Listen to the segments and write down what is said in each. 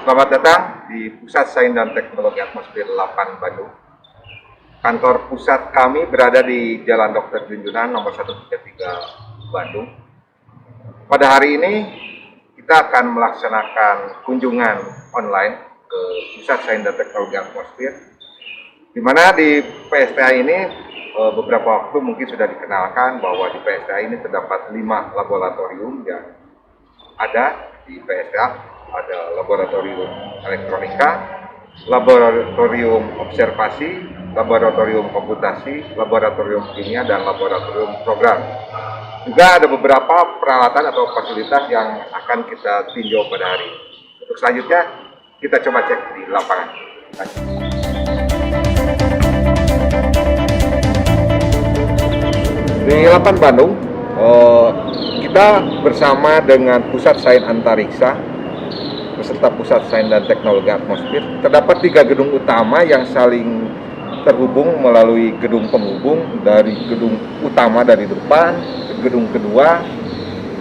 Selamat datang di Pusat Sains dan Teknologi Atmosfer 8 Bandung. Kantor pusat kami berada di Jalan Dr. Junjunan nomor 133 Bandung. Pada hari ini kita akan melaksanakan kunjungan online ke Pusat Sains dan Teknologi Atmosfer, di mana di PSTA ini beberapa waktu mungkin sudah dikenalkan bahwa di PSTA ini terdapat 5 laboratorium yang ada di PSTA. Ada laboratorium elektronika, laboratorium observasi, laboratorium komputasi, laboratorium kimia, dan laboratorium program. Juga ada beberapa peralatan atau fasilitas yang akan kita tinjau pada hari. Untuk selanjutnya, kita coba cek di lapangan. Di 8 Bandung, kita bersama dengan Pusat Sains Antariksa beserta Pusat Sains dan Teknologi Atmosfer. Terdapat 3 gedung utama yang saling terhubung melalui gedung penghubung dari gedung utama dari depan, gedung kedua,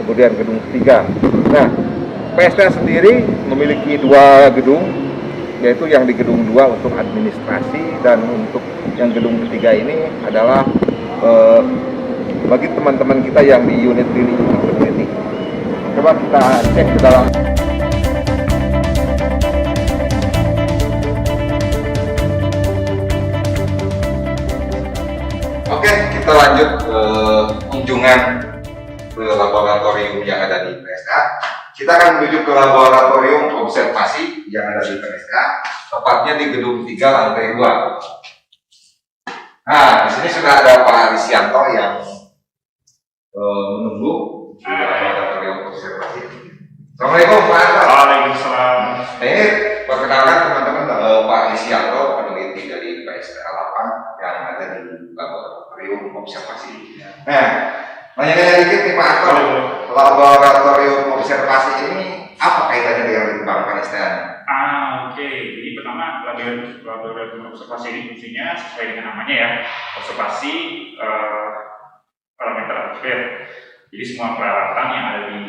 kemudian gedung ketiga. Nah, PSTA sendiri memiliki 2 gedung, yaitu yang di gedung 2 untuk administrasi, dan untuk yang gedung ketiga ini adalah bagi teman-teman kita yang di unit ini peneliti. Coba kita cek ke dalam. Oke, kita lanjut ke kunjungan ke laboratorium yang ada di PSTA. Kita akan menuju ke laboratorium observasi yang ada di PSTA, tepatnya di gedung 3 lantai 2. Nah, di sini sudah ada Pak Risyanto yang menunggu di laboratorium observasi. Assalamualaikum Pak Anto. Waalaikumsalam. Ini perkenalkan teman-teman, Pak Risyanto, peneliti dari PSTA 8 yang ada di laboratorium observasi. Nah, nanya-nanya dikit nih Pak Anto, laboratorium observasi ini apa kaitannya dengan Litbang PSTA? Oke. Jadi pertama, laboratorium observasi ini fungsinya sesuai dengan namanya ya, observasi parameter atmosfer. Jadi semua peralatan yang ada di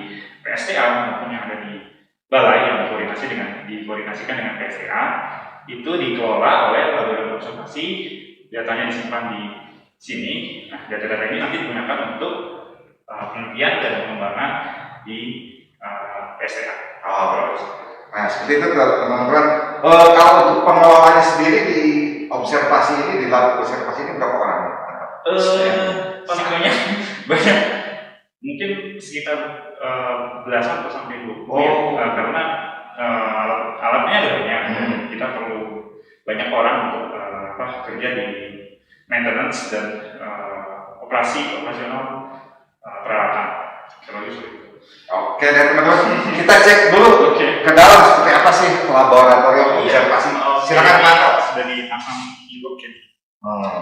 PSTA maupun yang ada di balai yang dikoordinasikan dengan PSTA itu dikelola oleh laboratorium observasi. Datanya disimpan di sini. Nah, data-data ini nanti digunakan untuk penelitian dan pengembangan di PSTA. Nah, seperti itu teman-teman. Kalau untuk pengelolanya sendiri di observasi ini, di lab observasi ini berapa orang? Paling banyak, mungkin sekitar belasan atau sampai 20 ya. Karena alatnya ada banyak. Kita perlu banyak orang untuk kerja di maintenance dan operasional peralatan. Oke deh teman-teman, kita cek dulu ke dalam seperti apa sih laboratorium observasi. Silakan Pak. Sudah dipasang juga.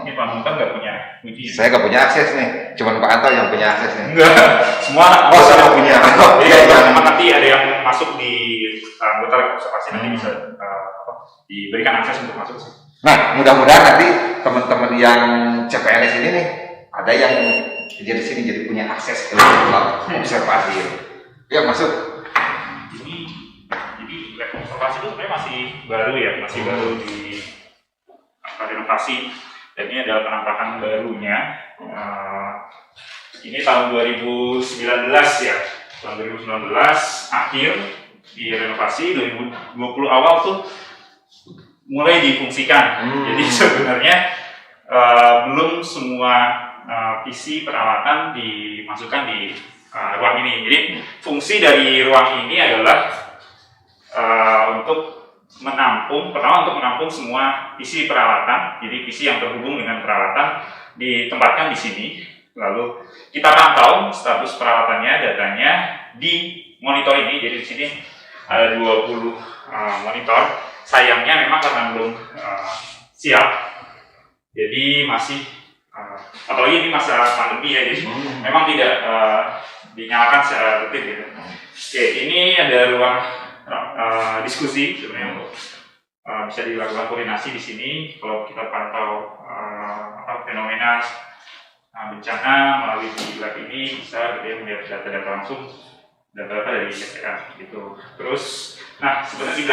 Ini Pak Anto nggak punya kunci. Saya nggak punya akses nih, cuman Pak Anto yang punya akses nih. Enggak, semua. Saya punya. Nanti ada yang masuk di anggota observasi nanti bisa diberikan akses untuk masuk sih. Nah, mudah-mudahan nanti teman-teman yang CPNS ini nih ada yang jadi sini jadi punya akses ke lab observasi. Ya masuk. Jadi lab observasi itu sebenarnya masih baru ya, baru di renovasi, dan ini adalah penampakan barunya. Ini tahun 2019 ya, tahun 2019 akhir direnovasi, 2020 awal tuh mulai difungsikan. Jadi sebenarnya belum semua PC peralatan dimasukkan di ruang ini. Jadi fungsi dari ruang ini adalah untuk menampung semua PC peralatan. Jadi PC yang terhubung dengan peralatan ditempatkan di sini. Lalu kita pantau status peralatannya, datanya di monitor ini. Jadi di sini ada 20 monitor. Sayangnya memang karena belum siap, jadi masih apalagi ini masa pandemi ya, jadi memang tidak dinyalakan secara rutin gitu. Oke, ini ada ruang diskusi sebenarnya untuk bisa dilakukan koordinasi di sini. Kalau kita pantau fenomena bencana melalui di lab ini, bisa melihat data-data langsung dan beberapa dari PSTA gitu. Terus, nah sebenarnya di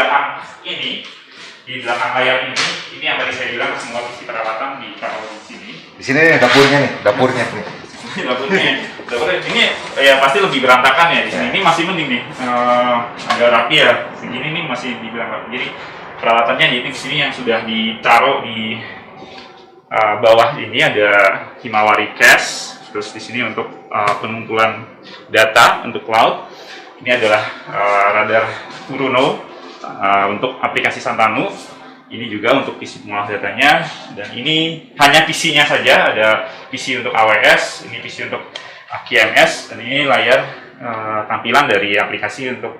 belakang layar ini yang tadi saya bilang semua PC perawatan ditaruh di sini. Di sini nih dapurnya nih. Dapurnya ini ya pasti lebih berantakan ya di sini. Ini masih mending nih, agak rapi ya. Segini nih masih dibilang rapi. Jadi peralatannya di sini yang sudah ditaruh di bawah ini ada Himawari Cache. Terus di sini untuk pengumpulan data untuk cloud. Ini adalah radar Furuno untuk aplikasi Santanu. Ini juga untuk PC pengolah datanya, dan ini hanya PC-nya saja. Ada PC untuk AWS, ini PC untuk QMS, dan ini layar tampilan dari aplikasi untuk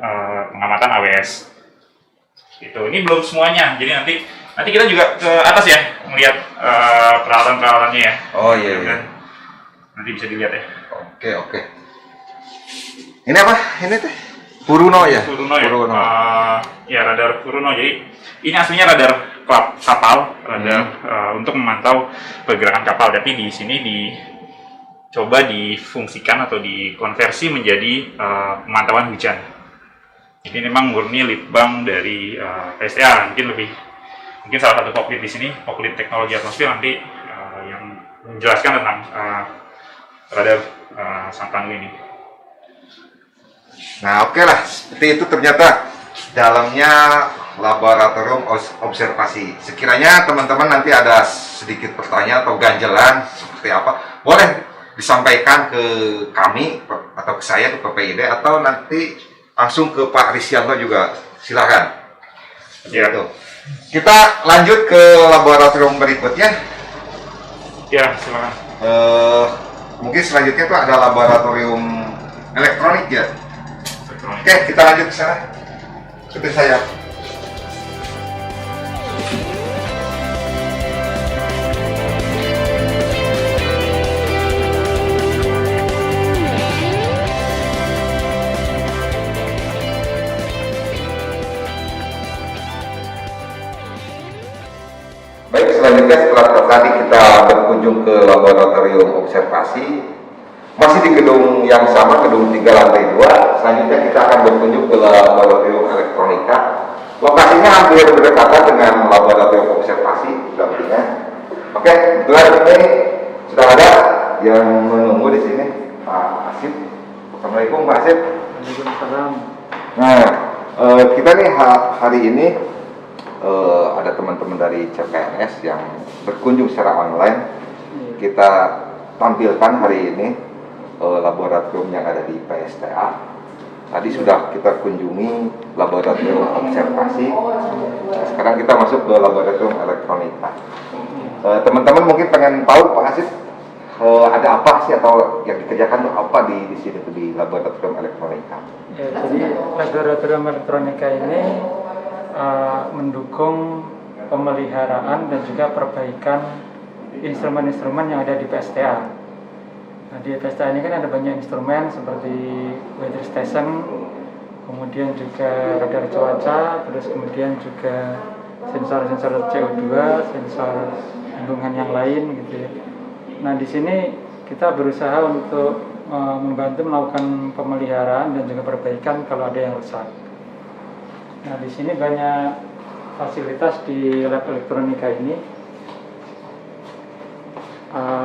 pengamatan AWS. Gitu. Ini belum semuanya, jadi nanti kita juga ke atas ya melihat peralatan-peralatannya ya. Oh iya. Nanti bisa dilihat ya. Oke. Ini apa? Ini teh Furuno ya? Furuno ya. Ya radar Furuno. Jadi ini aslinya radar kapal, untuk memantau pergerakan kapal. Tapi di sini dicoba difungsikan atau dikonversi menjadi pemantauan hujan. Ini memang murni litbang dari PSTA. Mungkin salah satu poklit di sini, poklit teknologi atmosfer nanti yang menjelaskan tentang radar Santanu ini. Nah oke lah, seperti itu ternyata dalamnya laboratorium observasi. Sekiranya teman-teman nanti ada sedikit pertanyaan atau ganjelan seperti apa, boleh disampaikan ke kami atau ke saya, ke PPID, atau nanti langsung ke Pak Risyanto juga, silakan. Ya. Gitu. Kita lanjut ke laboratorium berikutnya. Ya, silakan. Mungkin selanjutnya itu ada laboratorium elektronik ya. Oke, kita lanjut ke sana. Ikuti saya. Baik, selanjutnya setelah tadi kita berkunjung ke laboratorium observasi, masih di gedung yang sama, gedung 3 lantai 2. Selanjutnya kita akan berkunjung ke laboratorium elektronika. Lokasinya hampir berdekatan dengan laboratorium observasi tentunya. Oke, kebetulan ini sudah ada yang menunggu di sini, Pak Asif. Assalamualaikum Pak Asif. Waalaikumsalam. Nah, kita nih hari ini ada teman-teman dari CPNS yang berkunjung secara online. Kita tampilkan hari ini laboratorium yang ada di PSTA. Tadi sudah kita kunjungi laboratorium observasi. Nah, sekarang kita masuk ke laboratorium elektronika. Teman-teman mungkin pengen tahu Pak Asif, ada apa sih atau yang dikerjakan tuh apa di sini tuh di laboratorium elektronika? Ya, jadi laboratorium elektronika ini mendukung pemeliharaan dan juga perbaikan instrumen-instrumen yang ada di PSTA. Nah, di PSTA ini kan ada banyak instrumen seperti weather station, kemudian juga radar cuaca, terus kemudian juga sensor-sensor CO2, sensor lingkungan yang lain gitu ya. Nah, di sini kita berusaha untuk membantu melakukan pemeliharaan dan juga perbaikan kalau ada yang rusak. Nah, di sini banyak fasilitas di lab elektronika ini.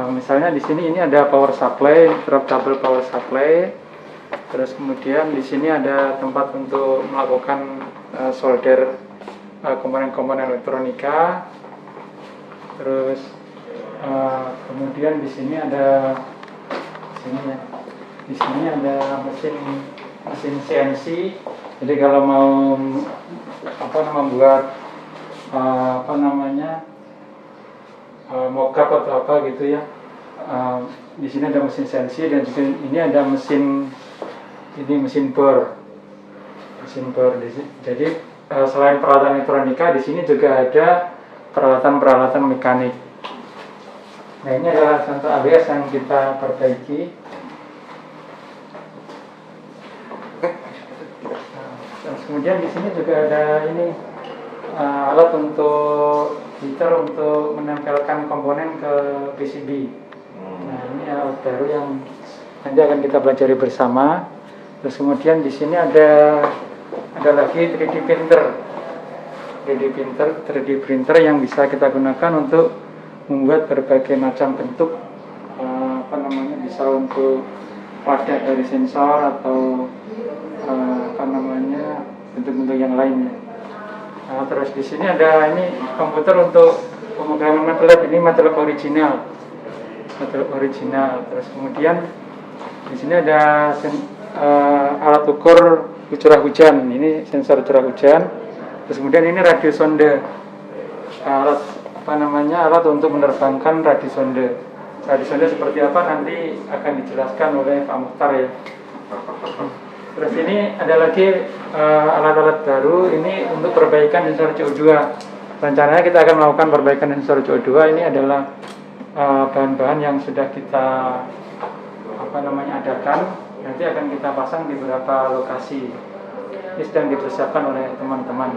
Misalnya di sini ini ada power supply, drop double power supply. Terus kemudian di sini ada tempat untuk melakukan solder komponen-komponen elektronika. Terus kemudian di sini ada mesin CNC. Jadi kalau mau membuat mockup atau apa gitu ya, di sini ada mesin CNC dan juga ini ada mesin bor. Jadi selain peralatan elektronika, di sini juga ada peralatan-peralatan mekanik. Nah, ini adalah contoh ABS yang kita perbaiki. Terus kemudian di sini juga ada alat untuk heater untuk menempelkan komponen ke PCB. Nah, ini alat baru yang nanti akan kita pelajari bersama. Terus kemudian di sini ada lagi 3D printer. 3D printer yang bisa kita gunakan untuk membuat berbagai macam bentuk, bisa untuk wadah dari sensor atau bentuk-bentuk yang lainnya. Nah, terus di sini ada ini komputer untuk pemrograman MATLAB, ini MATLAB original. Terus kemudian di sini ada alat ukur curah hujan, ini sensor curah hujan. Terus kemudian ini radio sonde, alat untuk menerbangkan radio sonde. Radio sonde seperti apa nanti akan dijelaskan oleh Pak Mukhtar ya. Terus ini ada lagi alat-alat baru, ini untuk perbaikan sensor CO2. Rencananya kita akan melakukan perbaikan sensor CO2. Ini adalah bahan-bahan yang sudah kita adakan, nanti akan kita pasang di beberapa lokasi. Ini sedang dipersiapkan oleh teman-teman.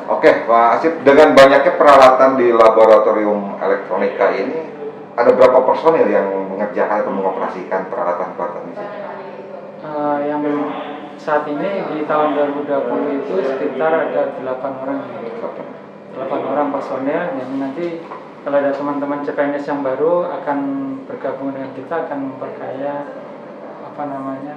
Oke, Pak Asip, dengan banyaknya peralatan di laboratorium elektronika ini, ada berapa personil yang mengerjakan atau mengoperasikan peralatan-peralatan ini? Yang saat ini di tahun 2020 itu sekitar ada 8 orang personil, yang nanti kalau ada teman-teman CPNS yang baru akan bergabung dengan kita, akan memperkaya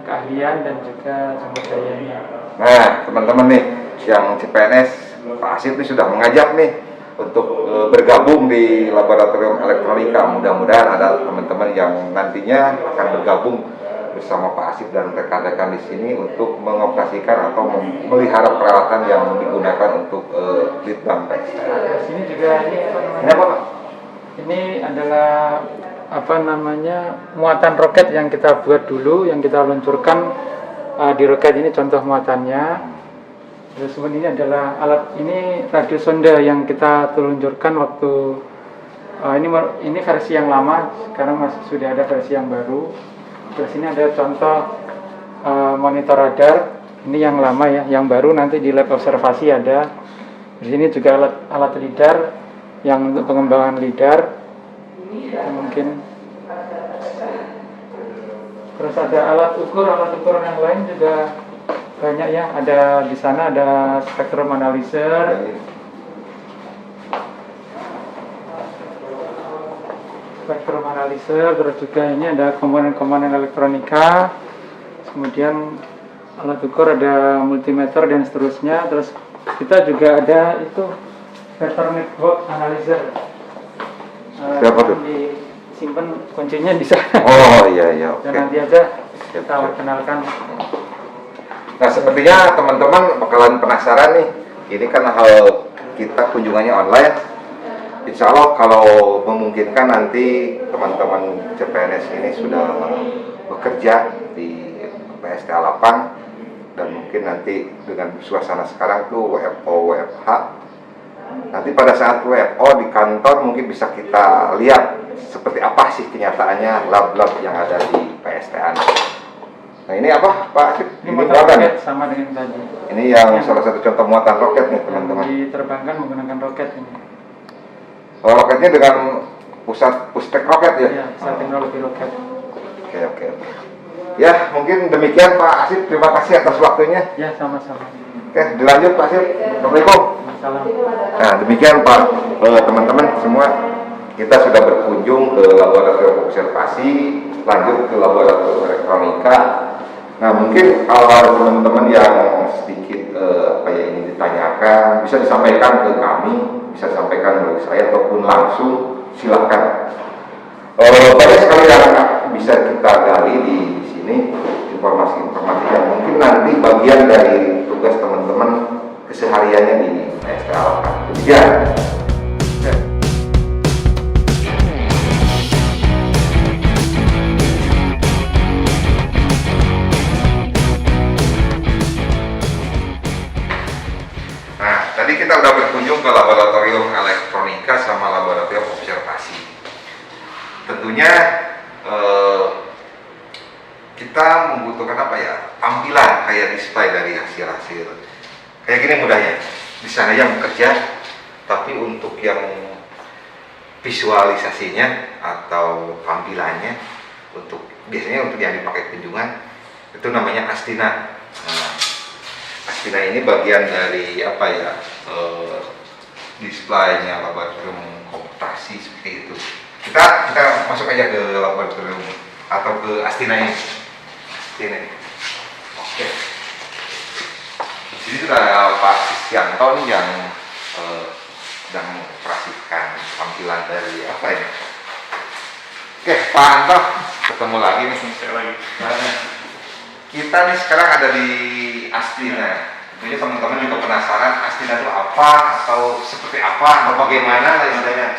keahlian dan juga sumber dayanya. Nah, teman-teman nih yang CPNS, Pak Asip ini sudah mengajak nih untuk bergabung di laboratorium elektronika. Mudah-mudahan ada teman-teman yang nantinya akan bergabung bersama Pak Asip dan rekan-rekan di sini untuk mengoperasikan atau memelihara peralatan yang digunakan untuk litbang PSTN. Di sini juga ini apa Pak? Ini adalah muatan roket yang kita buat dulu, yang kita luncurkan di roket ini contoh muatannya. Terus kemudian ini adalah ini radio sonde yang kita luncurkan waktu ini versi yang lama, sekarang sudah ada versi yang baru. Terus ini ada contoh monitor radar, ini yang lama ya, yang baru nanti di lab observasi ada. Di sini juga alat lidar yang untuk pengembangan lidar. Mungkin terus ada alat ukur yang lain juga banyak ya, ada di sana ada spektrum analyzer, terus juga ini ada komponen-komponen elektronika, kemudian alat ukur ada multimeter dan seterusnya. Terus kita juga ada itu pattern network analyzer. Siapa tuh? Disimpan kuncinya di sana. Oh iya, oke. Dan nanti aja kita perkenalkan. Nah, sepertinya teman-teman bakalan penasaran nih. Ini kan hal kita kunjungannya online. Insya Allah kalau memungkinkan nanti teman-teman CPNS ini sudah bekerja di PSTA Lapang, dan mungkin nanti dengan suasana sekarang tuh WFO, WFH. Nanti pada saat WFO di kantor mungkin bisa kita lihat seperti apa sih kenyataannya lab-lab yang ada di PSTA. Nah ini apa Pak? Ini muatan roket sama dengan tadi. Ini yang salah satu contoh muatan roket nih teman-teman. Diterbangkan menggunakan roket ini. Oh, roketnya dengan pustek roket ya? Iya, teknologi roket. Oke. Ya, mungkin demikian Pak Asip. Terima kasih atas waktunya. Ya, sama-sama. Oke, dilanjut Pak Asip. Assalamualaikum. Salam. Nah, demikian Pak teman-teman semua. Kita sudah berkunjung ke laboratorium observasi, lanjut ke laboratorium elektronika. Nah, mungkin kalau ada teman-teman yang sedikit ingin ditanyakan, bisa disampaikan ke kami, bisa disampaikan melalui saya ataupun langsung, silakan. Banyak sekali yang bisa kita gali di sini, informasi-informasi yang mungkin nanti bagian dari tugas teman-teman kesehariannya di PSTA. Demikian. Tadi kita udah berkunjung ke laboratorium elektronika sama laboratorium observasi. Tentunya kita membutuhkan tampilan kayak display dari hasil-hasil. Kayak gini mudahnya. Di sana yang bekerja, tapi untuk yang visualisasinya atau tampilannya biasanya untuk yang dipakai kunjungan Itu namanya Astina. Nah, Astina ini bagian dari apa ya? Displaynya laboratorium komputasi seperti itu. Kita masuk aja ke laboratorium atau ke Astina ini. Sini. Oke. Di sini sudah ada Pak Sianto nih yang sedang mengoperasikan tampilan dari apa ini. Oke, Pak Anto, ketemu lagi nih. Saya lagi. Kita nih sekarang ada di Astina. Tentunya teman-teman juga penasaran Astina itu apa atau seperti apa atau bagaimana lah istilahnya.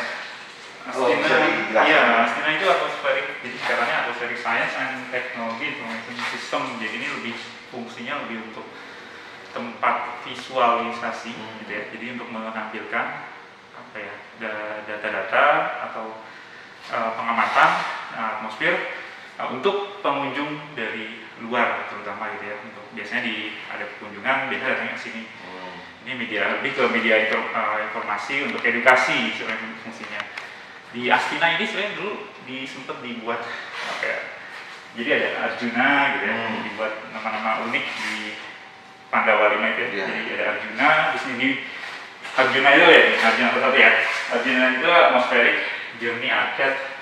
Astina, iya, Astina itu atmospheric, jadi sekarangnya atmospheric science and technology information system. Jadi ini lebih fungsinya lebih untuk tempat visualisasi, gitu ya. Jadi untuk menampilkan apa ya, data-data atau pengamatan atmosfer untuk pengunjung dari luar terutama gitu ya. Untuk biasanya ada kunjungan biasanya datangnya ke sini. Ini media lebih ke media informasi untuk edukasi sebenarnya fungsinya. Di Astina ini sebenarnya dulu sempat dibuat apa ya? Jadi ada Arjuna gitu ya, dibuat nama-nama unik di Pandawa 5 itu ya. Jadi ada Arjuna, di sini Arjuna itu ya, Arjuna tetap ya. Arjuna itu atmospheric journey arcade.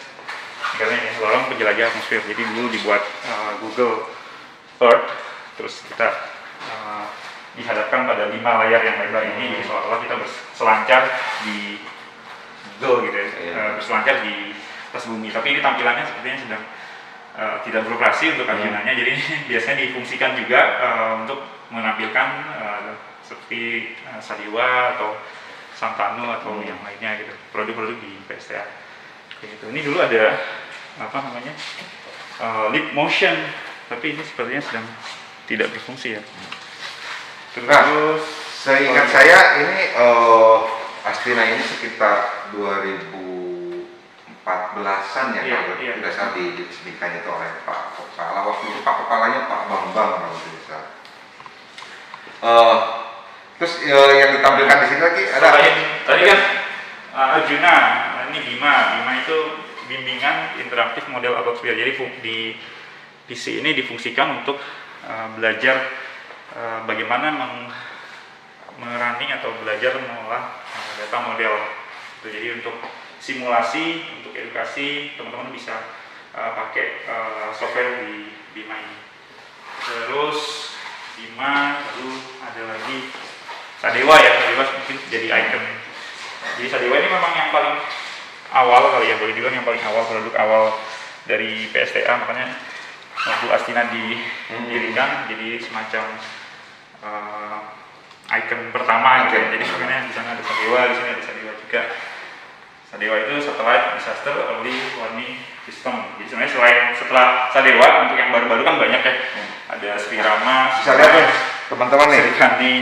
Karena ini lorong penjelajah atmosfer. Jadi dulu dibuat Google Earth, terus kita dihadapkan pada 5 layar yang lebar ini, jadi seolah-olah kita berselancar di Google gitu ya, berselancar di atas bumi. Tapi ini tampilannya sepertinya sedang tidak beroperasi untuk Arjunanya, jadi biasanya difungsikan juga untuk menampilkan seperti Sadiwa atau Santanu atau yang lainnya gitu, produk-produk di PSTA. Gitu. Ini dulu ada apa namanya Leap Motion, tapi ini sepertinya sedang tidak berfungsi ya. Terus seingat saya ini Astina ini sekitar 2014-an ya, kalau tidak salah diresmikan itu oleh Pak Kepala. Waktu itu Pak Kepalanya Pak Bambang kalau tidak salah. Terus yang ditampilkan di sini lagi ada tadi kan Arjuna, ini Bima itu bimbingan interaktif model atmosfer. Jadi di PC ini difungsikan untuk belajar bagaimana merunning atau belajar mengolah data model. Jadi untuk simulasi, untuk edukasi, teman-teman bisa pakai software di Bima ini. Terus Bima, lalu ada lagi Sadewa ya, Sadewa mungkin jadi icon. Jadi Sadewa ini memang yang paling awal kali ya, boleh dibilang yang paling awal, produk awal dari PSTA, makanya waktu Astina didirikan jadi semacam icon pertama gitu ya. Jadi makanya di sana ada Sadewa, di sini ada Sadewa juga. Sadewa itu Satellite Disaster Early Warning System. Jadi sebenarnya setelah Sadewa untuk yang baru-baru kan banyak ya. Ada Sri Rama, bisa lihat nih teman-teman nih. Sri Kandi.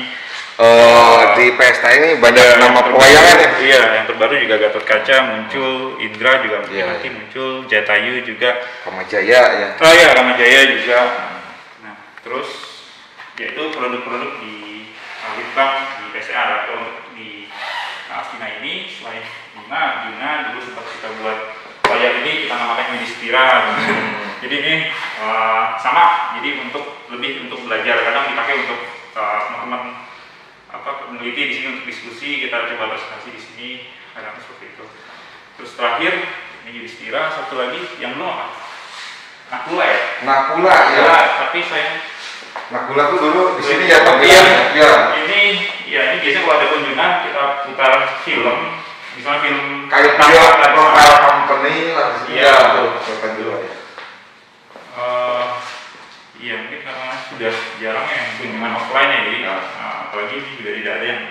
Di PSTA ini banyak nama pewayangan ya. Iya, yang terbaru juga Gatot Kaca muncul, Indra juga nanti muncul, Jatayu juga, Ramajaya ya. Oh iya, Ramajaya juga. Nah, terus yaitu produk-produk di Litbang di PSTA atau di Astina ini. Selain Bima, Arjuna dulu sempat kita buat layar ini kita namakan Yudhistira. Jadi ini sama, jadi lebih untuk belajar, kadang dipakai untuk teman-teman peneliti di sini untuk diskusi, kita coba presentasi di sini, kadang seperti itu. Terus terakhir ini Yudhistira, satu lagi yang belum apa? Nakula ya? Nakula ya. Tapi saya Nakula tuh dulu di sini ya, tapi ini biasanya kalau ada kunjungan kita putar film, misalnya film kayak profile company lah di sini. Iya, bukan dulu ya. Iya, mungkin karena sudah jarang yang kunjungan offline ya, jadi apalagi ini juga tidak ada yang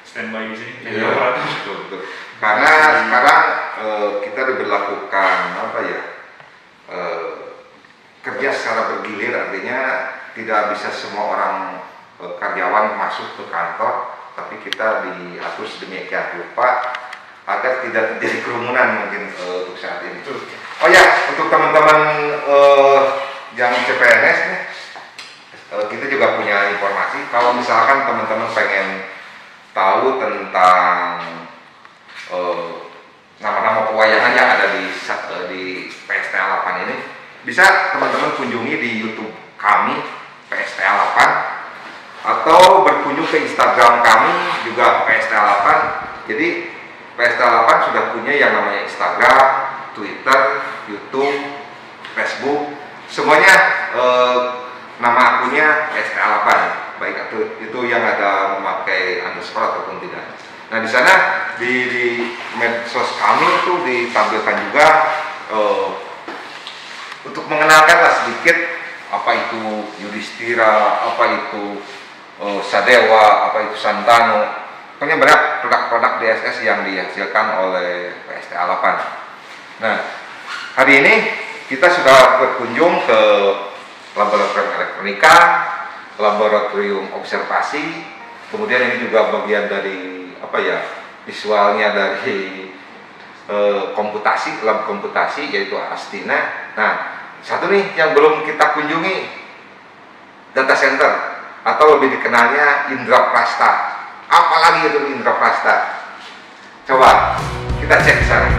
standby di sini. Iya, betul. Karena sekarang kita diberlakukan apa ya, kerja secara bergilir, artinya tidak bisa semua orang karyawan masuk ke kantor, tapi kita diatur sedemikian rupa agar tidak terjadi kerumunan mungkin untuk saat ini. Oh ya, untuk teman-teman yang CPNS nih, kita juga punya informasi. Kalau misalkan teman-teman pengen tahu tentang nama-nama pewayangan yang ada di PSTA 8 ini, bisa teman-teman kunjungi di YouTube kami PSTA 8 atau berkunjung ke Instagram kami juga PSTA 8. Jadi PSTA 8 sudah punya yang namanya Instagram, Twitter, YouTube, Facebook, semuanya nama akunnya PSTA 8, baik itu yang ada memakai underscore ataupun tidak. Nah di sana di medsos kami itu ditampilkan juga untuk mengenalkanlah sedikit apa itu Yudhistira, apa itu Sadewa, apa itu Santanu, pokoknya banyak produk-produk DSS yang dihasilkan oleh PSTA 8. Nah hari ini kita sudah berkunjung ke laboratorium elektronika, laboratorium observasi, kemudian ini juga bagian dari visualnya dari komputasi, lab komputasi yaitu Astina. Nah, satu nih yang belum kita kunjungi, data center atau lebih dikenalnya Indraprastha. Apalagi itu Indraprastha? Coba kita cek ke sana.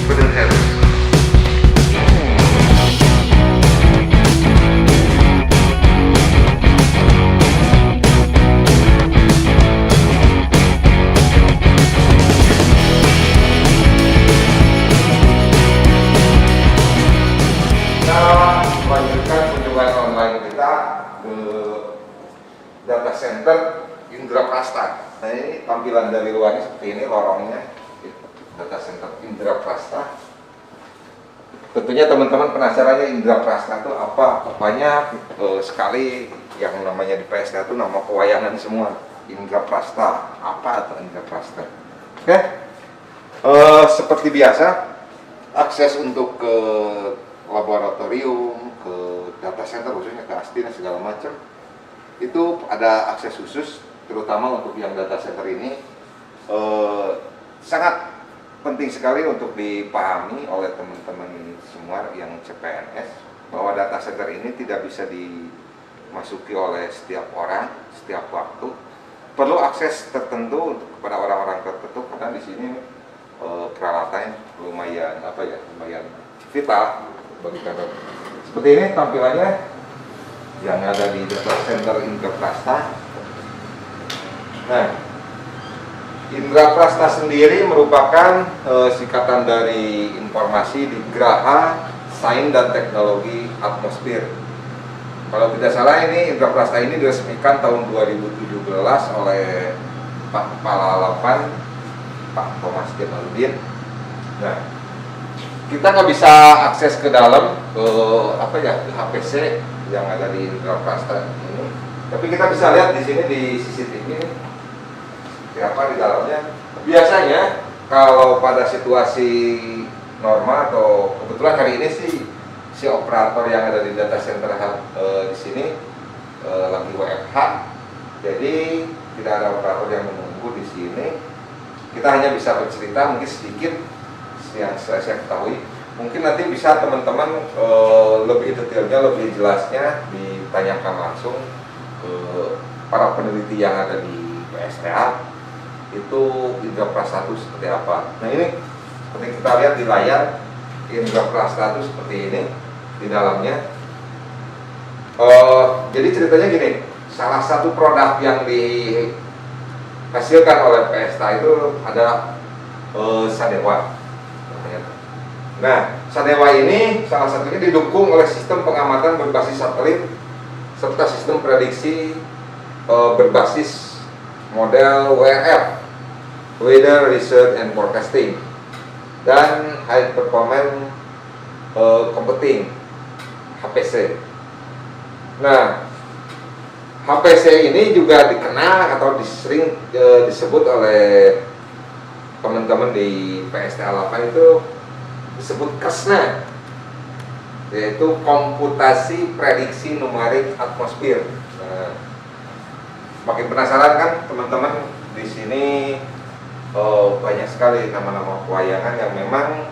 Ikutin saya terus. Melanjutkan kunjungan online kita ke data center Indraprastha. Nah ini tampilan dari luarnya seperti ini, lorongnya data center Indraprastha. Tentunya teman-teman penasarannya Indraprastha itu apa? Banyak sekali yang namanya di PSTA itu nama pewayangan semua. Indraprastha, apa itu Indraprastha? Oke, seperti biasa akses untuk ke laboratorium, ke data center khususnya ke Astina segala macam itu ada akses khusus, terutama untuk yang data center ini sangat penting sekali untuk dipahami oleh teman-teman semua yang CPNS bahwa data center ini tidak bisa dimasuki oleh setiap orang setiap waktu, perlu akses tertentu untuk kepada orang-orang tertentu karena di sini peralatannya lumayan lumayan vital bagi kantor. Seperti ini tampilannya yang ada di data center Indraprastha. Nah, Indraprastha sendiri merupakan singkatan dari informasi di Graha Sains dan Teknologi Atmosfer. Kalau tidak salah ini Indraprastha ini diresmikan tahun 2017 oleh Pak Kepala 8 Pak Thomas Jamaludin. Nah, kita nggak bisa akses ke dalam ke HPC yang ada di Indraprastha ini, tapi kita bisa lihat di sini di CCTV ini seperti apa di dalamnya. Biasanya kalau pada situasi normal atau kebetulan hari ini si operator yang ada di data center di sini lagi WFH, jadi tidak ada operator yang menunggu di sini. Kita hanya bisa bercerita mungkin sedikit yang saya ketahui. Mungkin nanti bisa teman-teman lebih detailnya, lebih jelasnya ditanyakan langsung ke para peneliti yang ada di PSTA itu Indraprastha itu seperti apa. Nah ini seperti kita lihat di layar, Indraprastha itu seperti ini di dalamnya. Jadi ceritanya gini, salah satu produk yang dihasilkan oleh PSTA itu ada Sadewa. Nah, Sadewa ini salah satunya didukung oleh sistem pengamatan berbasis satelit serta sistem prediksi berbasis model WRF, Weather Research and Forecasting, dan High Performance Computing, HPC. Nah, HPC ini juga dikenal atau sering disebut oleh teman-teman di PSTA 8 itu disebut KESNA, yaitu komputasi prediksi numerik atmosfer. Nah, makin penasaran kan teman-teman di sini banyak sekali nama-nama pewayangan yang memang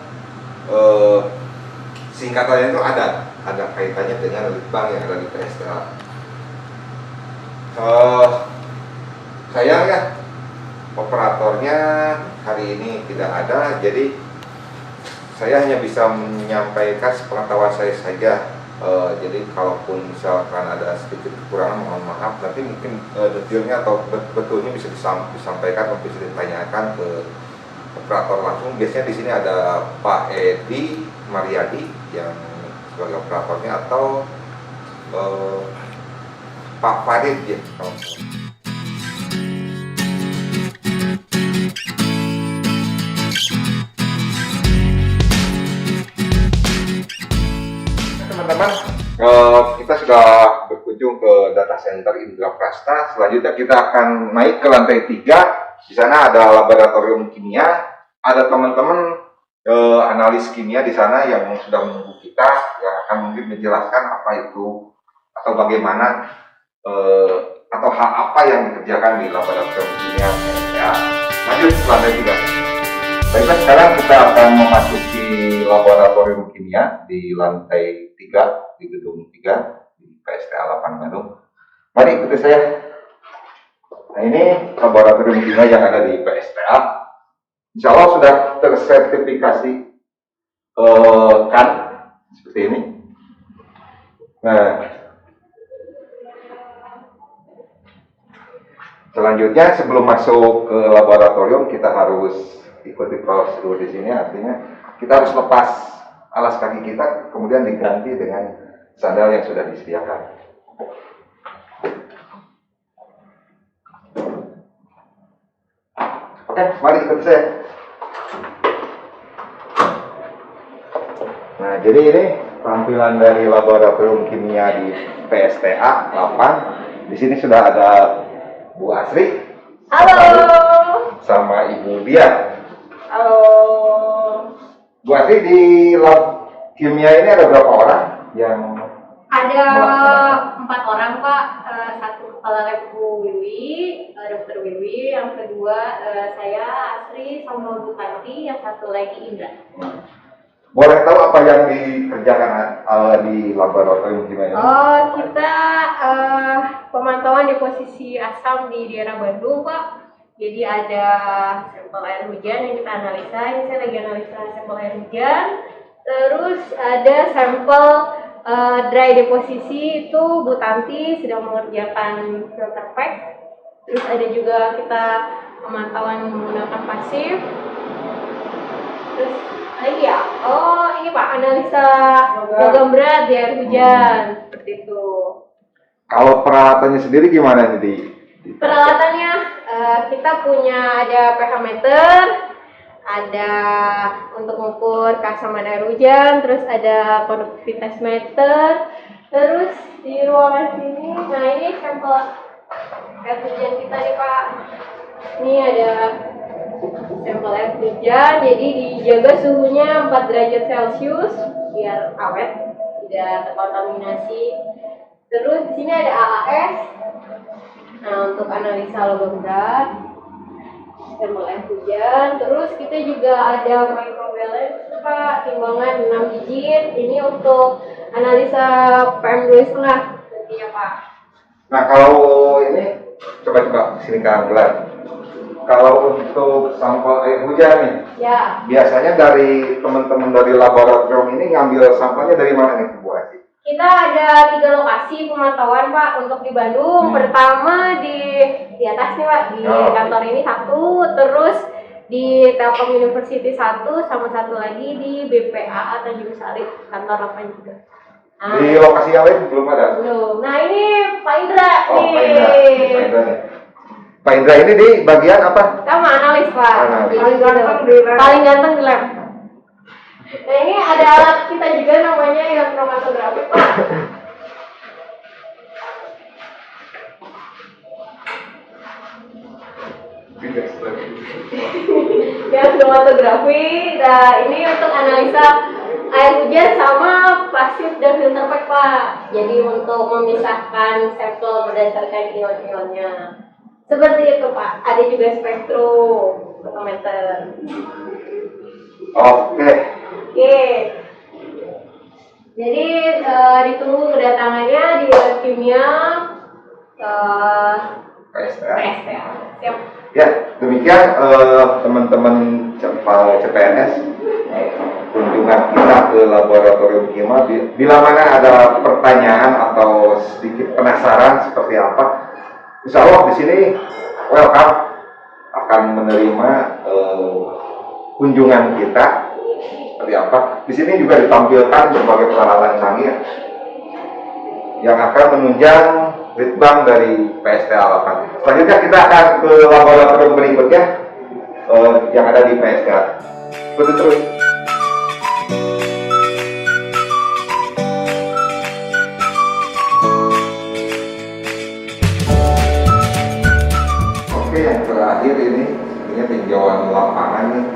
singkatannya itu ada kaitannya dengan litbang yang ada di PSTA. Sayang ya operatornya hari ini tidak ada, jadi saya hanya bisa menyampaikan sepengetahuan saya saja Jadi kalaupun misalkan ada sedikit kekurangan, mohon maaf. Nanti mungkin detailnya atau betulnya bisa disampaikan atau bisa ditanyakan ke operator langsung. Biasanya di sini ada Pak Edi Mariadi yang sebagai operatornya, atau Pak Farid ya. Teman-teman, kita sudah berkunjung ke data center Indra Prasta. Selanjutnya kita akan naik ke lantai 3. Di sana ada laboratorium kimia. Ada teman-teman analis kimia di sana yang sudah menunggu kita, yang akan mungkin menjelaskan apa itu atau bagaimana atau hal apa yang dikerjakan di laboratorium kimia PSTA. Lanjut ke lantai 3. Baiklah, sekarang kita akan memasuki laboratorium kimia di lantai 3, di gedung 3 di PSTA 8 Bandung. Mari ikuti saya. Nah, ini laboratorium kimia yang ada di PSTA. Insya Allah sudah tersertifikasi kan seperti ini. Nah, selanjutnya sebelum masuk ke laboratorium kita harus ikuti prosedur di sini. Artinya kita harus lepas alas kaki kita, kemudian diganti dengan sandal yang sudah disediakan. Oke, mari ikuti saya. Nah, jadi ini tampilan dari laboratorium kimia di PSTA 8. Di sini sudah ada Bu Asri. Halo. Sama Ibu Dia. Halo. Bu Asri, di lab kimia ini ada berapa orang yang Ada melaksanakan? 4 orang Pak. Satu kepala lab Bu Wiwi, Dokter Wiwi. Yang kedua saya Asri sama Bu Tanti. Yang satu lagi Indra. Boleh tahu apa yang dikerjakan di laboratorium kimia ini? Oh, kita pemantauan deposisi asam di daerah Bandung Pak. Jadi ada sampel air hujan yang kita analisa. Ini saya lagi analisa sampel air hujan. Terus ada sampel dry deposisi, itu Bu Tanti sedang mengerjakan filter pack. Terus ada juga kita pemantauan menggunakan pasif. Terus lagi ya, oh ini Pak, analisa logam berat di air hujan, seperti itu. Kalau peralatannya sendiri gimana nih di Peralatannya kita punya ada pH meter, ada untuk mengukur keasaman air hujan, terus ada konduktivitas meter, terus di ruangan sini, nah ini sampel air hujan kita nih Pak. Ini ada sampel air hujan, jadi dijaga suhunya 4 derajat Celcius biar awet, tidak terkontaminasi. Terus di sini ada AAS. Nah, untuk analisa logam berat, sampel air hujan. Terus kita juga ada microbalance Pak, timbangan 6 digit. Ini untuk analisa PM2,5 nantinya Pak. Nah, kalau ini coba sini ke gelar. Kalau untuk sampel air hujan nih, Ya, biasanya dari teman-teman dari laboratorium ini ngambil sampelnya dari mana nih Bu Asri? kita ada 3 lokasi pemantauan Pak untuk di Bandung. Pertama di atas nih Pak, di kantor ini 1, terus di Telkom University 1, sama satu lagi di BPA Tanjung Sari kantor 8 juga. Nah, Di lokasi yang lain belum ada? belum. Nah ini Pak Indra Oh, nih. Pak Indra. Pak Indra nih. Pak Indra ini di bagian apa? Sama analis Pak. Analis. Paling ganteng di lab. Paling ganteng di lab. Nah ini ada alat kita juga namanya yang kromatografi Pak. Ya kromatografi. Nah ini untuk analisa air hujan sama pasif dan filter pack Pak. Jadi untuk memisahkan sampel berdasarkan ion-ionnya. Seperti itu Pak. Ada juga spektrometer. Oke. Oke. Jadi ditunggu kedatangannya di lab kimia PSTA. PSTA. Siap. Ya, demikian teman-teman CPNS kunjungan kunjungan kita ke laboratorium kimia. Bila mana ada pertanyaan atau sedikit penasaran seperti apa, insya Allah di sini welcome, akan menerima kunjungan kita seperti apa. Di sini juga ditampilkan berbagai peralatan canggih yang akan menunjang litbang dari PSTA 8. Selanjutnya kita akan ke laboratorium berikutnya yang ada di PSTA. Terus. Oke, yang terakhir ini tinjauan lapangan,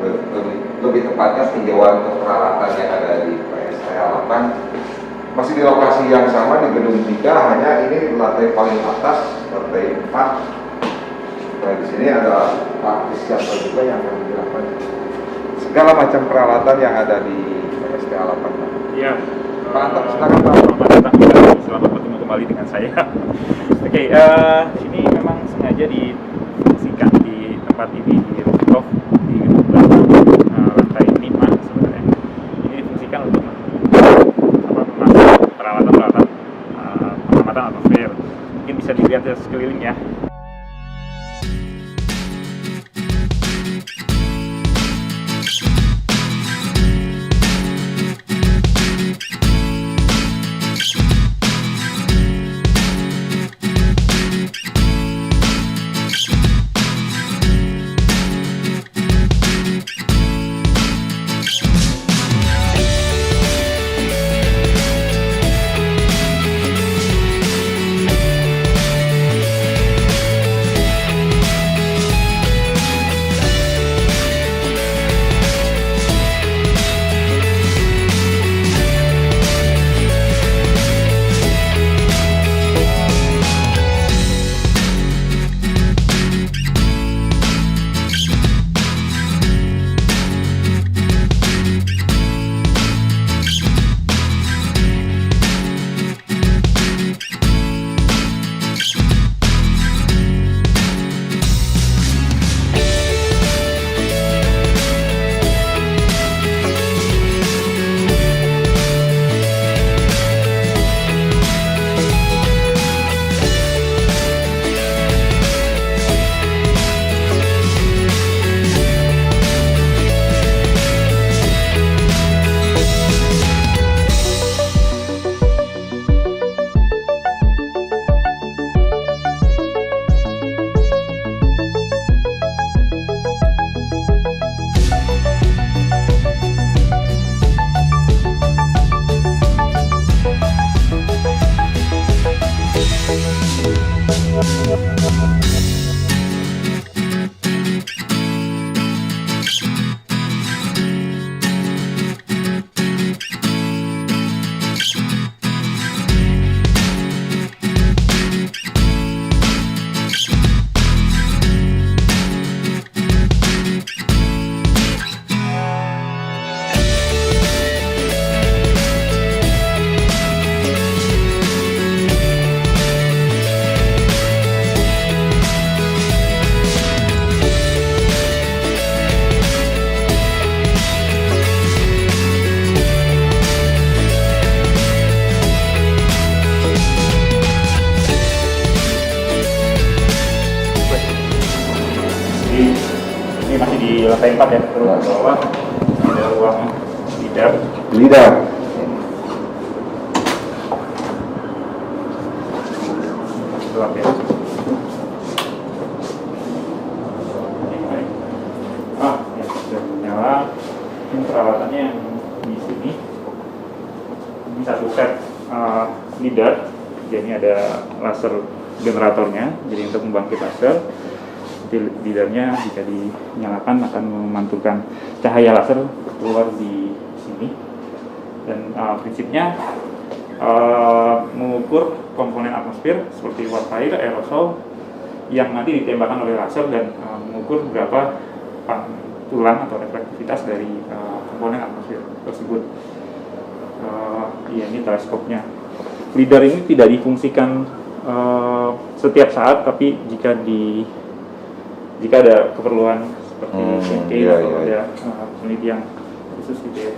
lebih tepatnya tinjauan untuk peralatan yang ada di PSTA 8. Masih di lokasi yang sama di gedung 3, hanya ini lantai paling atas, lantai 4. Nah, di sini ada partisiator juga yang akan menjelaskan segala macam peralatan yang ada di PSTA 8. Iya. Pak Anton, silakan Pak. Selamat bertemu kembali dengan saya. Oke, ini memang sengaja difungsikan di tempat ini di rooftop di gedung lantai 5 sebenarnya. Ini difungsikan untuk memasang peralatan-peralatan pengamatan atmosfer. Mungkin bisa dilihat di sekeliling ya. Ini masih di lantai 4 ya, terus bawah ada ruang lidar. Gelap ya. Ya sudah nyala. Ini peralatannya yang di sini. Ini satu set lidar. Jadi ada laser generatornya. Jadi untuk membangkit laser. Lidarnya jika dinyalakan akan memantulkan cahaya laser keluar di sini, dan prinsipnya mengukur komponen atmosfer seperti uap air, aerosol yang nanti ditembakkan oleh laser, dan mengukur berapa pantulan atau reflektivitas dari komponen atmosfer tersebut. Ini teleskopnya. Lidar ini tidak difungsikan setiap saat, tapi jika ada keperluan seperti ada penelitian khusus gitu ya.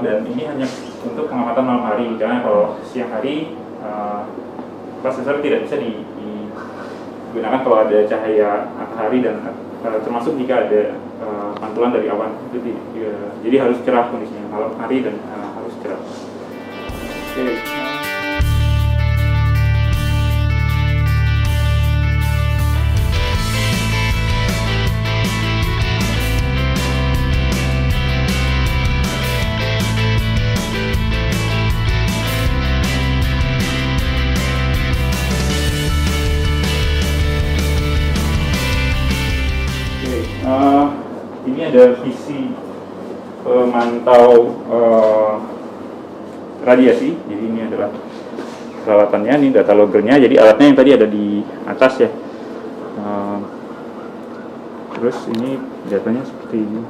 dan ini hanya untuk pengamatan malam hari, karena kalau siang hari flash sensor tidak bisa digunakan kalau ada cahaya matahari dan termasuk jika ada pantulan dari awan. Jadi harus cerah kondisinya malam hari dan harus cerah. Oke. Ini ada visi pemantau radiasi. Jadi ini adalah peralatannya, ini data loggernya. Jadi alatnya yang tadi ada di atas ya. Terus ini datanya seperti ini.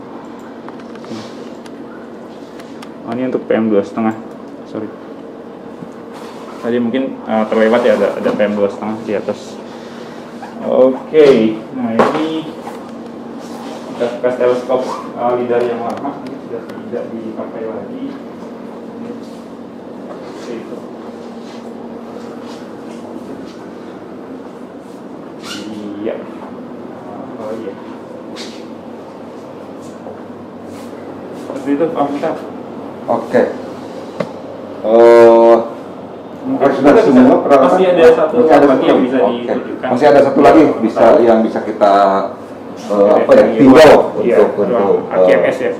Ini untuk PM2,5. Sorry. Tadi mungkin terlewat ya, ada PM2,5 di atas. Oke, nah ini bekas teleskop lidar yang lama, ini sudah tidak dipakai lagi. Iya. Oh iya. Seperti itu Pak Mukhtar. Oke. Mungkin sudah semua peralatan. masih ada satu lagi yang bisa ditunjukkan. Masih ada satu lagi yang bisa kita tinjau untuk AKMS ya.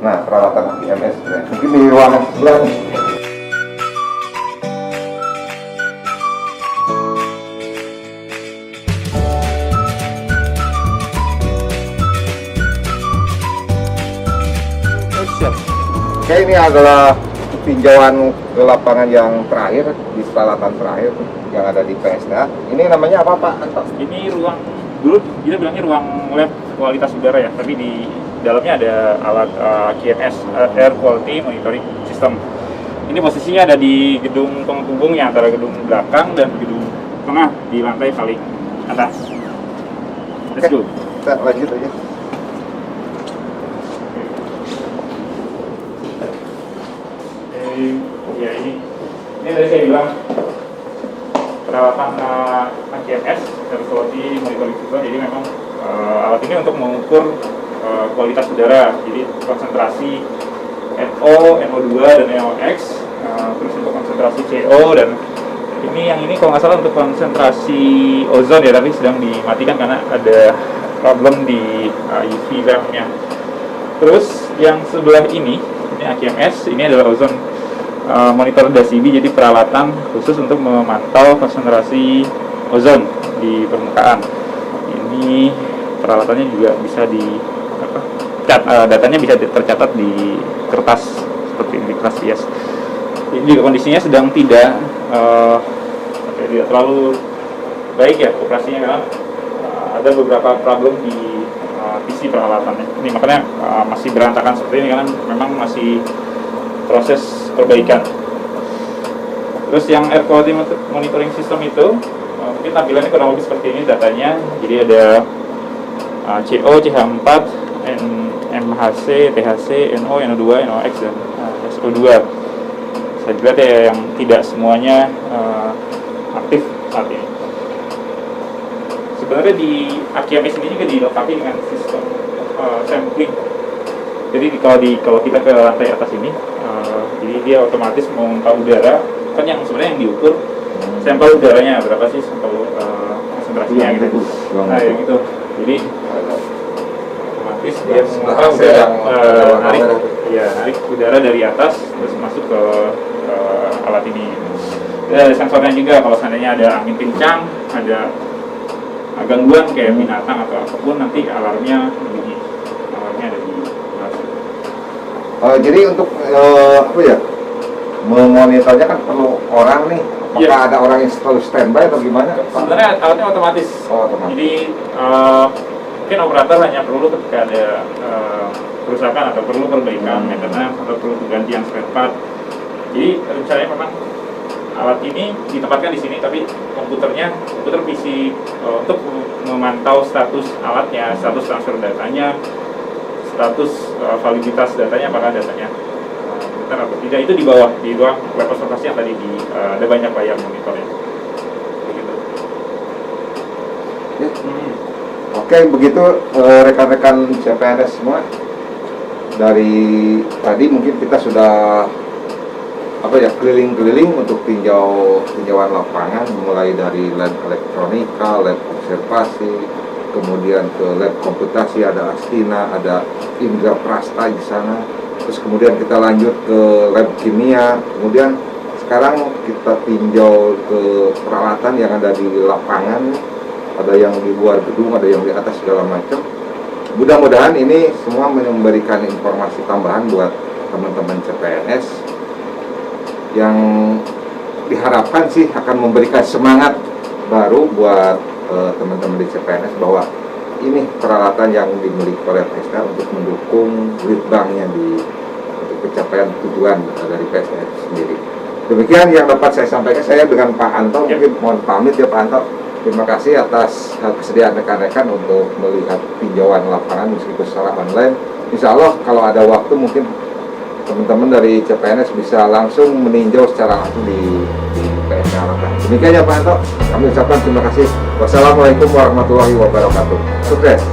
Nah, peralatan AKMS ya. Mungkin di ruangan sebelah nih. Oke, ini adalah tinjauan ke lapangan yang terakhir, di peralatan terakhir yang ada di PSDA. Ini namanya apa Pak Anto? Ini ruang, dulu kita bilangnya ruang lab kualitas udara ya, tapi di dalamnya ada alat QMS, Air Quality Monitoring System. Ini posisinya ada di gedung penghubungnya antara gedung belakang dan gedung tengah di lantai paling atas. Let's go. Kita lanjut aja. Ya ini tadi saya bilang peralatan AKMS Air Quality Monitoring System. Jadi memang alat ini untuk mengukur kualitas udara, jadi konsentrasi NO, NO2 dan NOx, terus untuk konsentrasi CO, dan ini kalau nggak salah untuk konsentrasi ozon ya, tapi sedang dimatikan karena ada problem di UV lamp-nya. Terus yang sebelah ini AKMS, ini adalah ozon monitor DASIBI, jadi peralatan khusus untuk memantau konsentrasi ozon di permukaan. Ini peralatannya juga bisa datanya bisa tercatat di kertas seperti ini, di kertas hias. Ini juga kondisinya sedang tidak terlalu baik ya operasinya, karena ada beberapa problem di PC peralatannya. Ini makanya masih berantakan seperti ini karena memang masih proses perbaikan. Terus yang Air Quality Monitoring System itu mungkin tampilannya kurang lebih seperti ini datanya. Jadi ada CO, CH4, MHC, THC, NO, NO2, NOx, dan SO2. Saya lihat ya yang tidak semuanya aktif saat ini. Sebenarnya di AKMS ini juga dilengkapi dengan sistem sampling. Jadi kalau kita ke lantai atas ini, jadi dia otomatis memompa udara, kan yang sebenarnya yang diukur sampel udaranya berapa sih, sampel konsentrasinya gitu. Nah yang itu, jadi otomatis dia memompa udara, narik udara dari atas terus masuk ke alat ini. Dan ada sensornya juga, kalau seandainya ada angin kencang, ada gangguan kayak binatang atau apapun, nanti alarmnya bunyi. Alarmnya ada di jadi untuk memonitornya kan perlu orang nih. Apakah ada orang yang selalu standby atau gimana? Sebenarnya alatnya otomatis. Oh, otomatis. Jadi mungkin operator hanya perlu ketika ada kerusakan atau perlu perbaikan maintenance atau perlu penggantian spare part. Jadi rencananya memang alat ini ditempatkan di sini, tapi komputer PC untuk memantau status alatnya, status transfer datanya, status validitas datanya, apakah datanya keselamatan atau tidak, itu di bawah, di ruang lab observasi yang tadi ada banyak layar monitor ya. Begitu. Ya. Oke, begitu rekan-rekan CPNS semua. Dari tadi mungkin kita sudah keliling-keliling untuk tinjauan lapangan, mulai dari lab elektronika, lab observasi, kemudian ke lab komputasi, ada Astina, ada Indra Prasta di sana. Terus kemudian kita lanjut ke lab kimia, kemudian sekarang kita tinjau ke peralatan yang ada di lapangan, ada yang di luar gedung, ada yang di atas, segala macam. Mudah-mudahan ini semua memberikan informasi tambahan buat teman-teman CPNS yang diharapkan sih akan memberikan semangat baru buat teman-teman di CPNS bahwa ini peralatan yang dimiliki oleh PSTH untuk mendukung lead-banknya untuk pencapaian tujuan dari PSTH sendiri. Demikian yang dapat saya sampaikan. Saya dengan Pak Anto, mungkin mohon pamit ya Pak Anto. Terima kasih atas kesediaan rekan-rekan untuk melihat tinjauan lapangan meskipun secara online. Insya Allah kalau ada waktu mungkin teman-teman dari CPNS bisa langsung meninjau secara langsung di PSTH lapangan. Demikian ya Pak Anto, kami ucapkan terima kasih. Wassalamualaikum warahmatullahi wabarakatuh. Sukses.